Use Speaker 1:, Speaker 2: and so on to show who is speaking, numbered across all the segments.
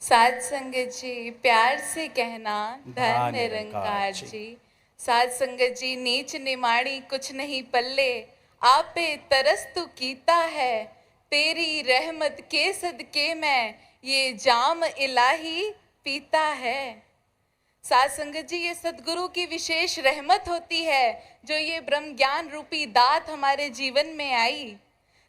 Speaker 1: साध संगत जी, प्यार से कहना धन निरंकार जी। साध संगत जी, नीच निमाणी कुछ नहीं पल्ले, आपे तरस तू कीता है। तेरी रहमत के सदके मैं ये जाम इलाही पीता है। साध संगत जी, ये सदगुरु की विशेष रहमत होती है जो ये ब्रह्म ज्ञान रूपी दात हमारे जीवन में आई।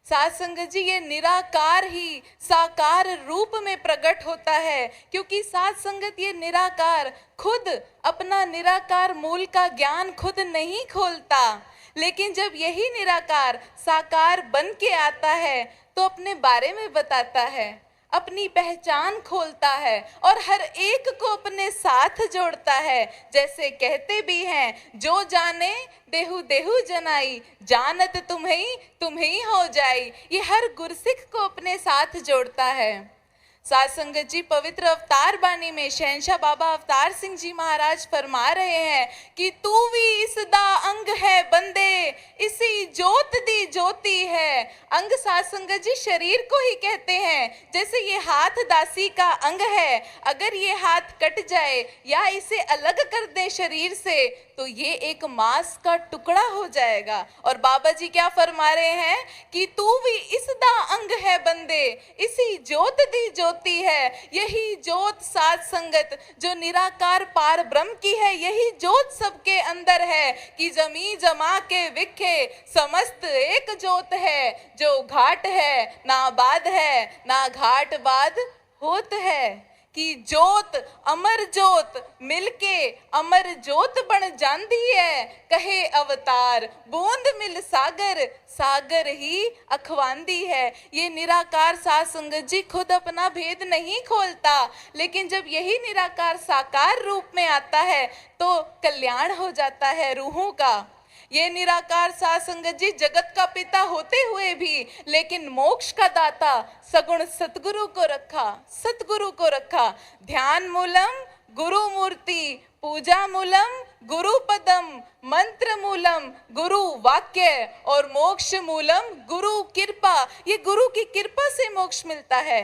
Speaker 1: साध संगत जी, ये निराकार ही साकार रूप में प्रकट होता है, क्योंकि साध संगत ये निराकार खुद अपना निराकार मूल का ज्ञान खुद नहीं खोलता, लेकिन जब यही निराकार साकार बन के आता है तो अपने बारे में बताता है, अपनी पहचान खोलता है और हर एक को अपने साथ जोड़ता है। जैसे कहते भी हैं, जो जाने देहु देहु जनाई, जानत तुम्हें हो जाई। ये हर गुरसिख को अपने साथ जोड़ता है। साध संगत जी, पवित्र अवतार बानी में शहंशाह बाबा अवतार सिंह जी महाराज फरमा रहे हैं कि तू भी इसदा अंग है बंदे, इसी जोत दी ज्योति है। अंग साध संगत जी शरीर को ही कहते हैं। जैसे ये हाथ दासी का अंग है, अगर ये हाथ कट जाए या इसे अलग कर दे शरीर से तो ये एक मांस का टुकड़ा हो जाएगा। और बाबा जी क्या फरमा रहे हैं कि तू भी इसदा अंग है बंदे, इसी जोत दी ज्योति है। यही जोत साध संगत जो निराकार पार ब्रह्म की है, यही जोत सबके अंदर है कि जमी जमा के विखे समस्त एक जोत है। जो घाट है ना बाद है, ना घाट बाद होत है। कि जोत अमर जोत मिलके अमर जोत बन जाती है। कहे अवतार बूंद मिल सागर, सागर ही अखवांदी है। ये निराकार साध संगत जी खुद अपना भेद नहीं खोलता, लेकिन जब यही निराकार साकार रूप में आता है तो कल्याण हो जाता है रूहों का। ये निराकार साध संगत जी जगत का पिता होते हुए भी लेकिन मोक्ष का दाता सगुण सतगुरु को रखा, सतगुरु को रखा। ध्यान मूलम गुरु मूर्ति, पूजा मूलम गुरु पदम, मंत्र मूलम गुरु वाक्य और मोक्ष मूलम गुरु कृपा। ये गुरु की कृपा से मोक्ष मिलता है।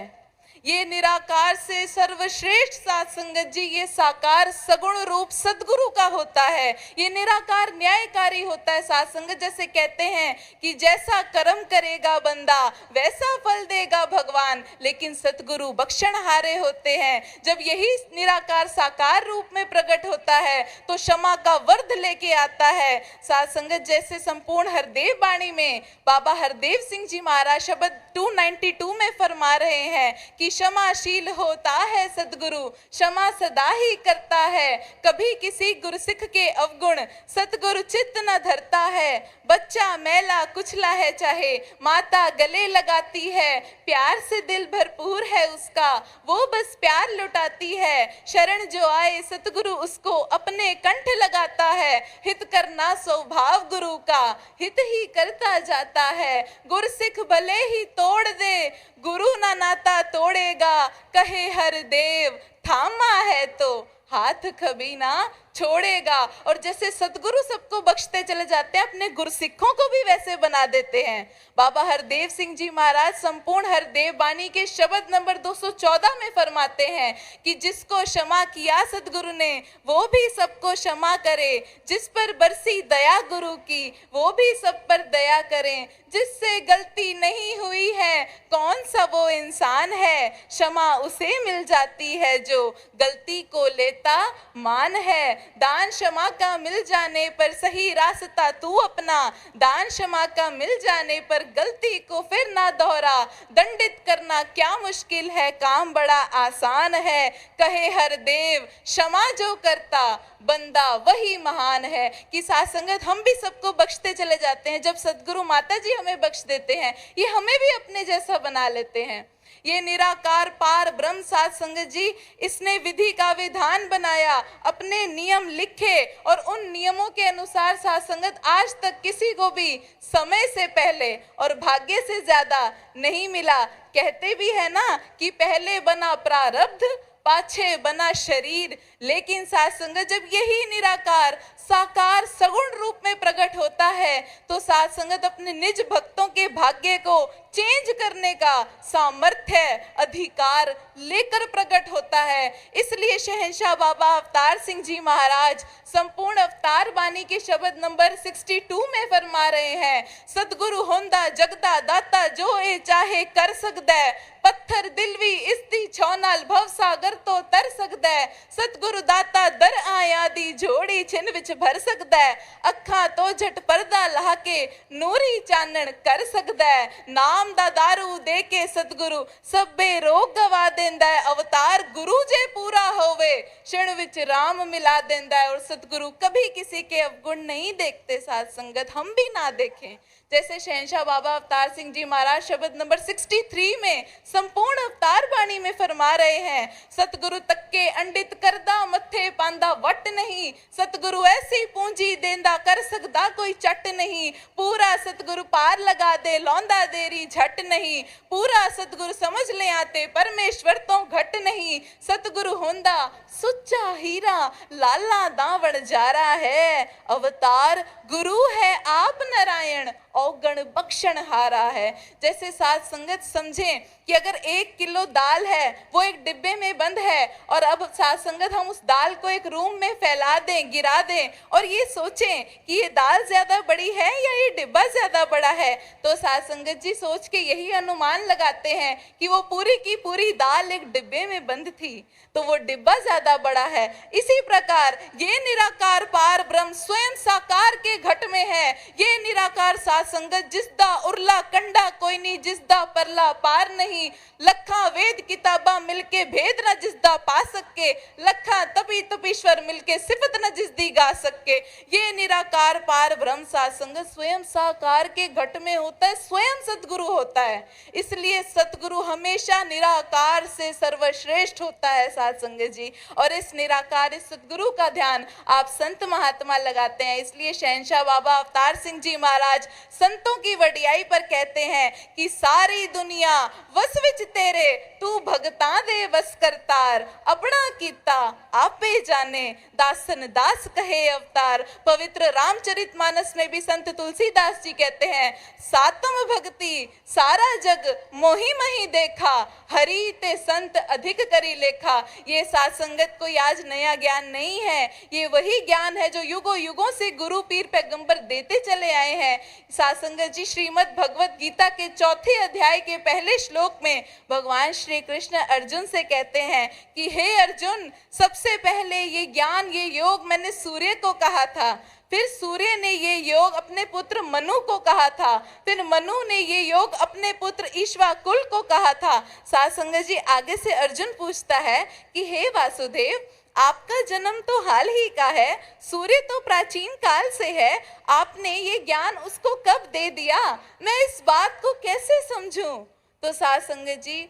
Speaker 1: ये निराकार से सर्वश्रेष्ठ साध संगत जी ये साकार सगुण रूप सदगुरु का होता है। ये निराकार न्यायकारी होता है साध संगत। जैसे कहते हैं कि जैसा कर्म करेगा बंदा वैसा फल देगा भगवान, लेकिन सतगुरु बख्शणहारे होते हैं। जब यही निराकार साकार रूप में प्रकट होता है तो क्षमा का वर्ध लेके आता है साध संगत। जैसे संपूर्ण हरदेव वाणी में बाबा हरदेव सिंह जी महाराज शब्द 292 में फरमा रहे हैं कि क्षमाशील होता है सतगुरु, क्षमा सदा ही करता है। कभी किसी गुरसिख के अवगुण सतगुरु चित्त न धरता है। बच्चा मैला कुचला है चाहे माता गले लगाती है, प्यार से दिल भरपूर है उसका वो बस प्यार लुटाती है। शरण जो आए सतगुरु उसको अपने कंठ लगाता है। हित करना स्वभाव गुरु का, हित ही करता जाता है। गुरसिख भले ही तोड़ दे गुरु ना नाता तोड़ेगा। कहे हर देव थामा है तो हाथ कभी ना छोड़ेगा। और जैसे सतगुरु सबको बख्शते चले जाते हैं, अपने गुरसिखों को भी वैसे बना देते हैं। बाबा हरदेव सिंह जी महाराज संपूर्ण हरदेव वाणी के शब्द नंबर 214 में फरमाते हैं कि जिसको क्षमा किया सतगुरु ने वो भी सबको क्षमा करे। जिस पर बरसी दया गुरु की वो भी सब पर दया करें। जिससे गलती नहीं हुई है कौन सा वो इंसान है, क्षमा उसे मिल जाती है जो गलती को लेता मान है। दान क्षमा का मिल जाने पर सही रास्ता तू अपना, दान क्षमा का मिल जाने पर गलती को फिर ना दोहरा। दंडित करना क्या मुश्किल है काम बड़ा आसान है। कहे हर देव क्षमा जो करता बंदा वही महान है। कि साध संगत हम भी सबको बख्शते चले जाते हैं। जब सदगुरु माता जी हमें बख्श देते हैं, ये हमें भी अपने जैसा बना लेते हैं। ये निराकार पार ब्रह्म साध संगत जी इसने विधि का विधान बनाया, अपने नियम लिखे और उन नियमों के अनुसार साध संगत आज तक किसी को भी समय से पहले और भाग्य से ज्यादा नहीं मिला। कहते भी है ना कि पहले बना प्रारब्ध पाछे बना शरीर, लेकिन साध संगत जब यही निराकार साकार सगुण रूप में प्रकट होता है तो साध संगत अपने निज भक्तों के भाग्य को चेंज करने का सामर्थ्य अधिकार लेकर प्रकट होता है। इसलिए शहंशाह बाबा अवतार सिंह जी महाराज संपूर्ण अवतार बानी के शब्द नंबर 62 में फरमा रहे हैं, सतगुरु होंदा जगदा दाता जो ए चाहे कर सकदा है, पत्थर दिल भी इसदी छौ नाल भव सागर तो तर सकदा है, सतगुरु दाता दर आया दी झोड़ी छिन विच भर सकदा है, अखा तो झट पर्दा ला के नूरी चानन कर सकदा है, नाम दा दारू दे के सतगुरु सभे रोग गवा देंदा है, अवतार गुरु जे पूरा होवे क्षण विच राम मिला देंदा है। और सतगुरु कभी किसी के अवगुण नहीं देखते, साथ संगत हम भी ना देखें। जैसे शहंशाह बाबा अवतार सिंह जी महाराज शब्द नंबर 63 में संपूर्ण अवतार बाणी में फरमा रहे हैं, सतगुरु तक्के अंडित करदा मथे पांदा वट नहीं, सतगुरु ऐसी पूंजी देंदा कर सकदा कोई चट नहीं, पूरा सतगुरु पार लगा दे लौंदा देरी झट नहीं, पूरा सतगुरु समझ ले आते परमेश्वर तो घट नहीं, सतगुरु होंदा सुच्चा हीरा लाला दावण जा रहा है, अवतार गुरु है आप नारायण औगण बख्शण हारा है। जैसे साथ संगत समझें कि अगर 1 किलो दाल है वो एक डिब्बे में बंद है और अब साथ संगत हम उस दाल को एक रूम में फैला दें, गिरा दें और ये सोचें कि ये दाल ज्यादा बड़ी है या ये डिब्बा ज्यादा बड़ा है, तो साथ संगत जी सोच के यही अनुमान लगाते हैं कि वो पूरी की पूरी दाल एक डिब्बे में बंद थी तो वो डिब्बा ज्यादा बड़ा है। इसी प्रकार ये निराकार पार ब्रह्म स्वयं साकार के घट में है, ये निराकार साथ संगत जिसदा उरला कंडा कोई नहीं, जिसदा परला पार नहीं, लखा वेद किताबा मिलके भेद न जिसदा पा सके, लखा तपी तपीश्वर मिलके सिफत न जिसदी गा सके। ये निराकार पार ब्रह्म साथ संगत स्वयं साकार के घट में होता है, स्वयं सतगुरु होता है। इसलिए सतगुरु हमेशा निराकार से सर्वश्रेष्ठ होता है साथ संगत जी। और इस निराकार इस सतगुरु का ध्यान आप संत महात्मा लगाते हैं। इसलिए शहंशाह बाबा अवतार सिंह जी महाराज संतों की वडियाई पर कहते हैं कि सारी दुनिया वस विच तेरे तू भगतां दे वस करतार, अपना कीता आपे जाने दासन दास कहे अवतार। पवित्र रामचरितमानस में भी संत तुलसीदास जी कहते हैं, सातम भक्ति सारा जग मोहि मही देखा, हरि ते संत अधिक करी लेखा। ये साथ संगत कोई आज नया ज्ञान नहीं है, ये वही ज्ञान है जो युगों युगों से गुरु पीर पैगंबर देते चले आए हैं। साथ संगत जी श्रीमद् भगवत गीता के 4थे अध्याय के पहले श्लोक में भगवान श्री कृष्ण अर्जुन से कहते हैं कि हे अर्जुन, सबसे पहले ये ज्ञान ये योग मैंने सूर्य को कहा था, फिर सूर्य ने ये योग अपने पुत्र मनु को कहा था, फिर मनु ने ये योग अपने पुत्र ईश्वाकुल को कहा था। साथ संगत जी आगे से अर्जुन पूछता है कि हे वासुदेव, आपका जन्म तो हाल ही का है, सूर्य तो प्राचीन काल से है, आपने ये ज्ञान उसको कब दे दिया, मैं इस बात को कैसे समझूं? तो साथ संगत जी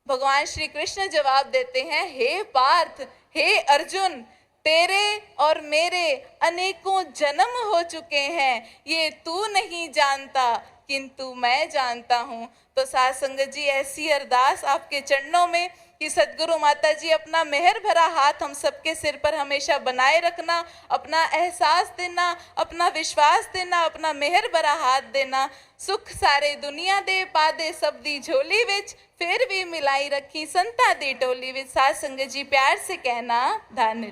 Speaker 1: भगवान श्री कृष्ण जवाब देते हैं, हे पार्थ, हे अर्जुन, तेरे और मेरे अनेकों जन्म हो चुके हैं, ये तू नहीं जानता किंतु मैं जानता हूँ। तो साथ संगत जी ऐसी अरदास आपके चरणों में कि सदगुरु माता जी अपना मेहर भरा हाथ हम सबके सिर पर हमेशा बनाए रखना, अपना एहसास देना, अपना विश्वास देना, अपना मेहर भरा हाथ देना। सुख सारे दुनिया दे पा दे सब दी झोली विच, फिर भी मिलाई रखी संता दी टोली विच। साथ संगत जी प्यार से कहना, धन